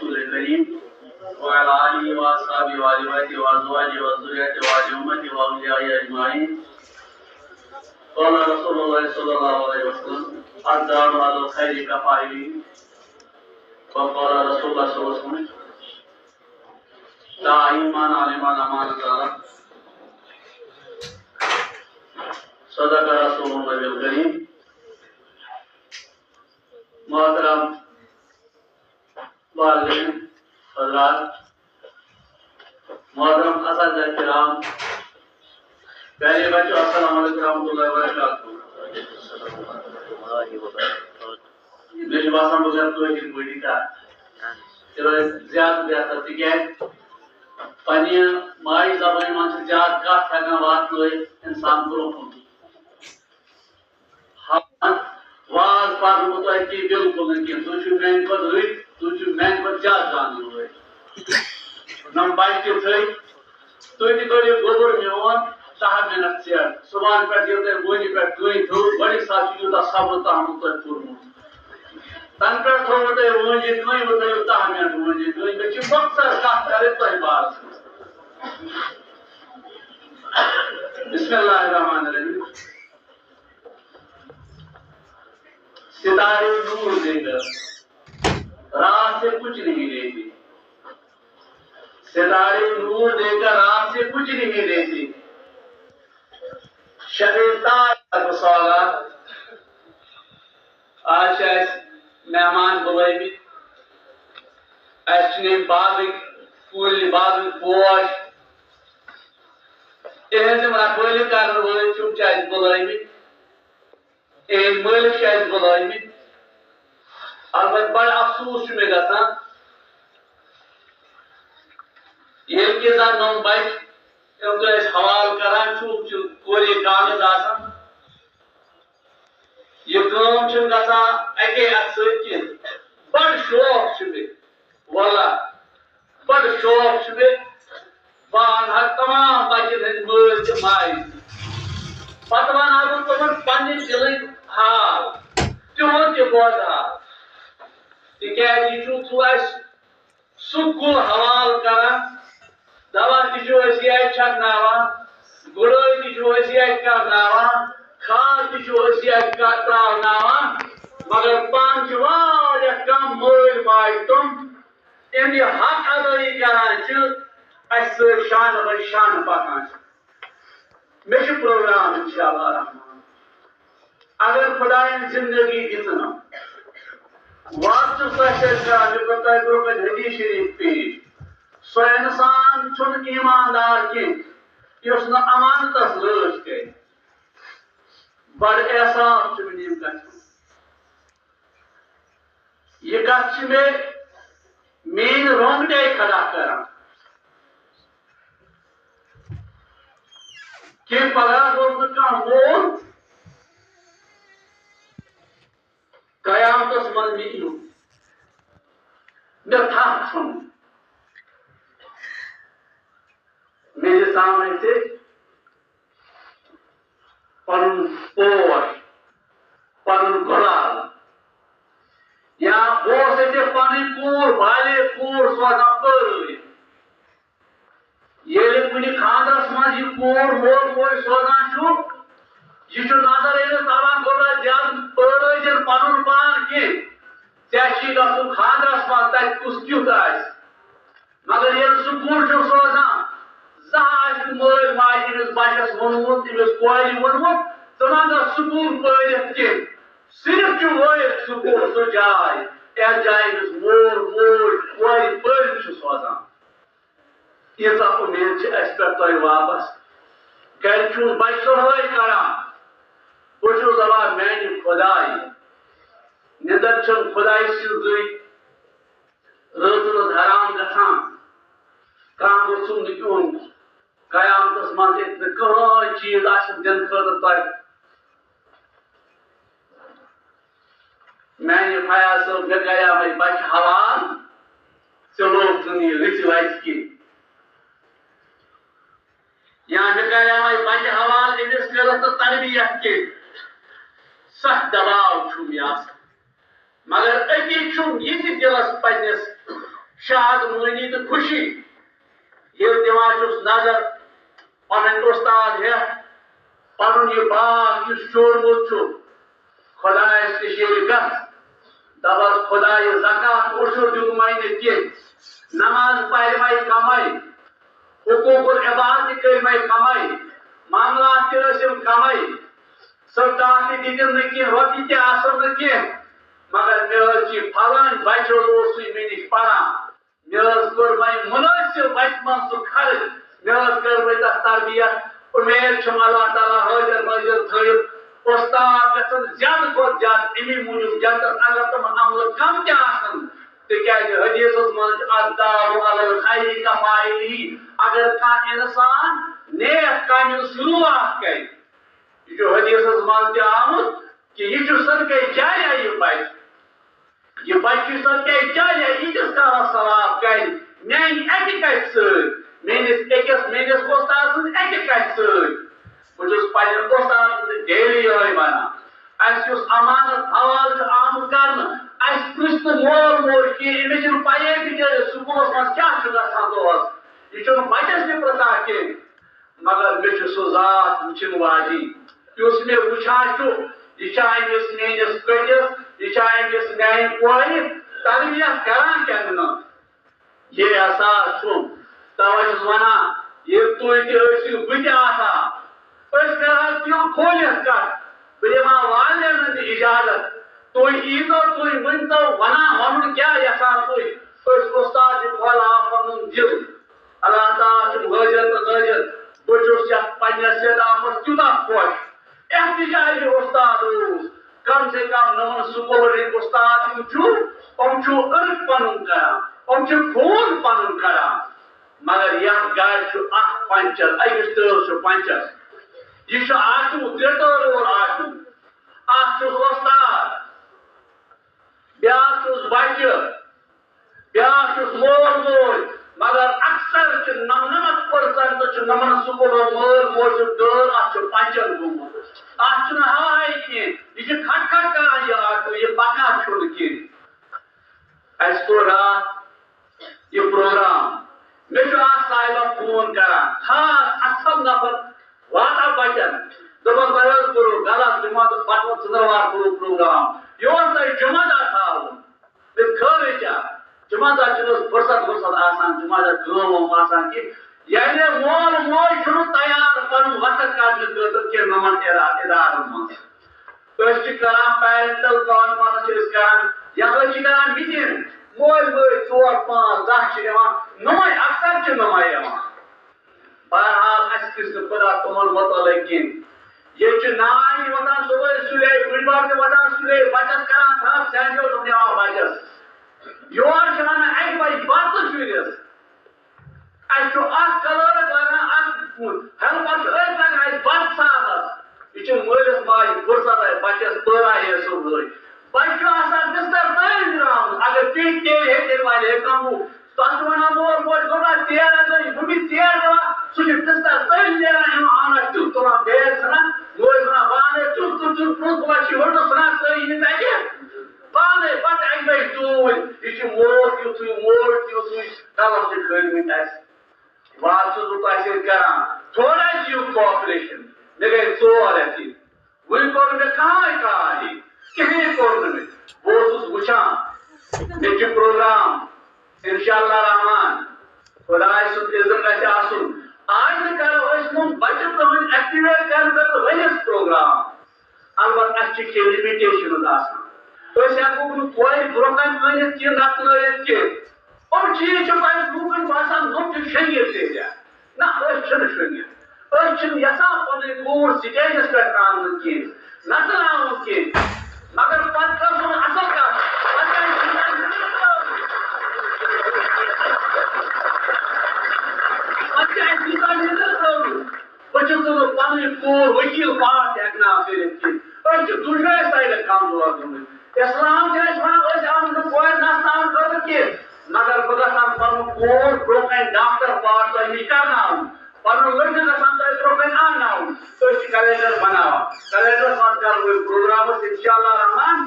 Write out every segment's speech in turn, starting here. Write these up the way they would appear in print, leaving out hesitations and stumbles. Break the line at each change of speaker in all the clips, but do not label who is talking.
रसूल करीम वअला आलिहि व अस्हाबिहि व अज़वाजिहि व ज़ुर्रिय्यतिहि व उम्मतिहि व औलियाइ अजमाइन। क़ाल रसूलुल्लाह सल्लल्लाहु अलैहि वसल्लम अद्दालु अलल खैरि कफ़ाइलिही व क़ाल रसूलुल्लाह सल्लल्लाहु अलैहि वसल्लम ला ईमान लिमन अमानत अलैह। सदक़ रसूलुल्लाह करीम। मोहतरम वालिदैन हज़रात, मोहतरम असद किराम, प्यारे बच्चों, अस्सलाम वालेकुम रहमतुल्लाहि व बरकातहू। मुझे बासान बगैर तो एक बड़ी का चलो ज्यादा बेहतर तिकैज पन्ने माई ज़बान में ज्यादा कथ हेकान वातनोयित इंसान ब्रोकन वाज पार्न तो कि बिल्कुल नहीं तुझ मैन पर रुई तुझ मैन पर ज्यादा जानने हुए नम बाइक के थे तुझ तो गोबर में वन साहब में नक्सिया सुबह पे जेते गोनी पे कोई तो बड़ी साथी तो सब तो हम तो पूर्ण तन पर थोड़े वो जी कोई तो हमें वो जी कोई बच्चे वक्त का करे तो ही बात। बिस्मिल्लाहिर्रहमानिर्रहीम। सितारे नूर देकर रात से कुछ नहीं देते, सितारे नूर देकर रात से कुछ नहीं देते। शबे-ताज को सौगात आज मेहमान बुलाई अच्छे बाग फूल बाग पोश एहद मकबूल कर चुप बुलाई मालिक बुलाई अलबत् बड़ अफसोस मे गसान ये जान नम बच तो हवाल करान कोरे कागज आसान यह गसान अके अत बड़ शौक वल्ला बड़ शौक बह अनहा तमाम बचन हज मल तो माय पत वन तुम पे दिल हाल तुद तह बोजहाल तिकाज सुकुल हवाल करान दवा ये छकनावान गुड़ाई ये करनावान खाद ये त्रावनावान मगर पान कम मल माय तुम अमि हक अदाई करान शान शान पकान मे प्रोग्राम इंशाअल्लाह रहमान अगर खुदायन जिंदगी दितना वाच हदीस शरीफ पेश सो इंसान ईमानदार कह अमानतस लच कर बड़ एहसास यह कथ मेन रोंगटे खड़ा करान कि पगह गोस मोल कयामतस मन निकलू मे थम मेरे सामने से पन पोश पन गुलाल या बोस पन कूर बाले कूर सोजान पल ये कुछ खानदस मज कूर मोल मोज सोजान यह नजर अमिस तवान गोला ज्यादा पन पान कह खानदस मज तुस क्युत मगर ये सुकून सोजान जहाँ मल माज अमिस बचस वोनमुत अमिस कोर वोनमुत ज सुकून पढ़ कह सिर्फ वत सुकून सो जाय यह जाय मोल मोज कोर पढ़ सोजान यीजा उम्मीद पे वापस घर बच सोहई करान बस दपान मैंने खुदाई निंदर खुदाई सज रत हराम गसान कह गोसुम नुन कयामतस मज कहीं चीज दिन खर मैंने फयाज सब मे गया बच हवाल चलो रच वच कि या मे गया बच हवाल अमिस कर तरबियत के सख्त दबाव मगर अति यह दिलस पन्नस शादमानी तो खुशी ये दिवान नजर पन उस्ताद है पन यह बाग चोरमुत खुदायस नश दबस खुदा यह ज़कात उशुर दुमाई नमाज पढ़ कमाई हुकूकुल इबादत कर कमाई मामलात कमाई सरकार दिन रोटी तह मगर मे फलान बच मे नश पढ़ान मे कोर मुनासिब बच मन सह खर्च मे कर तरबियत उम्मीद अल्लाह ताला हाजिर नाजिर थो उस्ताद गन ज्यादा खुद ज्यादा अमी मूजूब जनत अगर तुम अमल कम तक हदीस मज खैर कफाइली अगर कह इंसान नेक काम शुरुआत कर यह हदीस मज आमुत कि यह सदक़े जारिया यह बच्चे सदक़े जारिया यीतिस कालस सवाब कर मेन अकि कथ मेनिस उस्ताद सज अकि कथ बहुत पे उस्ताद डेली ये वन अमानत हवाल आमुत कर मोल मोल कह अमिस पे बिचार स्कूल मज क्या गसान यह बचस तह पता कह मगर मे सह जात वुचन वाजी युस मे वुचान यह अमिस मेनिस कटिस यह अमिस मान कोर तरबियत करान क्या ये एहसास तवे वन ये तुम बह दिल खोलित कत बह दिमा वालन इजाजत तुम ईतो तुम वनतो वन क्या यसान तुम उस्ताद खोला पन दिल अल्लाह ताला हाजिर तो नाजिर बहुत पन्नस सेताफस तूत खुश एहतजाज उस्ताद कम से कम नमन स्कूल उस्ताद अर्थ पन कर खून पन कर मगर यह गाड़ पंचर अकिस तर पंचर यह आठू त्रे तर और आठू उस्ताद ब्या बच्चे ब्या मोल मोल मगर अक्सर 99% नमन स्कूल मोल मोल तर अ पंचर गुमुत हवाई कह यह खट खट कर यह आटो यह पकान कह तो रात यह प्रोग्राम मे साहिबा फोन कर खास असल नफर वाता बचन दपान तह करो गलत जुमा बटवा चंद्रवार करो प्रोग्राम यह तुम जुमा दह थो खर क्या जुमा दह फुर्सत वुर्सत जुमा दह यानी मोल मोल तैयार पन वक्त कर नमन इदार मज पेरेंटल कॉन्फ्रेंस कर मीटिंग मोल मोल 4 5 10 नुमाई अक्सर नुमाई बहरहाल खुदा तुमन मुतल कह ये नान वतान सुबह सुले बुढ़बार वतान सुले बचस करान थप सैंडो तुम दिवान बचस योर वन अक बज बत शुरस कलर लगा हेल्पर लगा बत सानस यह मलिस माज फुर्सत बचस पराए सुबह बच्चों बिस्तर तल द्राम अगर पी तेल वाले कमू तथ वन मोल मोल गोबा तेर गई बुमी तेर गवा सह बिस्तर तल नेरान आना तुत तुरान बैग सना मोल सना बाने तुत तुत तुत बच्ची होटो सना तई तक बाने पत अक बज तूल यह मोल तुत कलम से खलमित बात करान थोड़ा कोऑपरेशन मे गई 4 रथ वन कोर मे कहीं कहीं कोर मे बहुत वुचान मे प्रोग्राम इंशाअल्लाह रहमान खुदाय सुन इज्जत गछ आसुन आज करो बच्चों तुम एक्टिवेट कर वनिस प्रोग्राम अलबत् अच्छी के लिमिटेशन हेको कोई ब्रोकन वन कह नत कह चीज लूकन बसान तुम शंगित ना शंगित यसान पन कूर स्टेजस पे आन कह नचन कह मगर पत कर असल पन कूर वकील पाठ हेकना कर दुशवाई साइड कमजोर गमत इस्लाम वन आम कोर नसान कर कह मगर बह गसान पन कूर ब्रोकन डॉक्टर पाठ तुम कर पन लड़के गसान ब्रोकन आन कैलेंडर बनावा कैलेंडर मज कर प्रोग्राम इंशाअल्लाह रहमान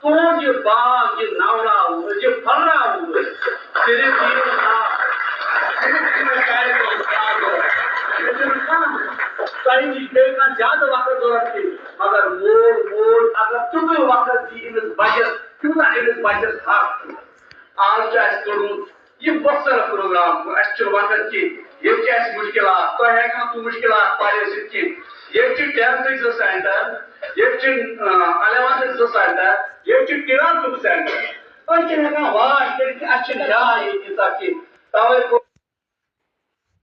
तुम यह बाग यह नवराव यह फलराव कहीं नहीं बेका ज्यादा वक्त जरूरत थी मगर मोल अगर तुम वक्त दी इस बचत क्यों ना इस बचत था आज करूँ ये बहुत सारा प्रोग्राम अच्छे वक्त की ये मुश्किल तो है तू मुश्किल पाए कि ये 10th सेंटर ये 11th सेंटर ये 12th सेंटर और क्या है वाश अच्छी जाए ताकि तवे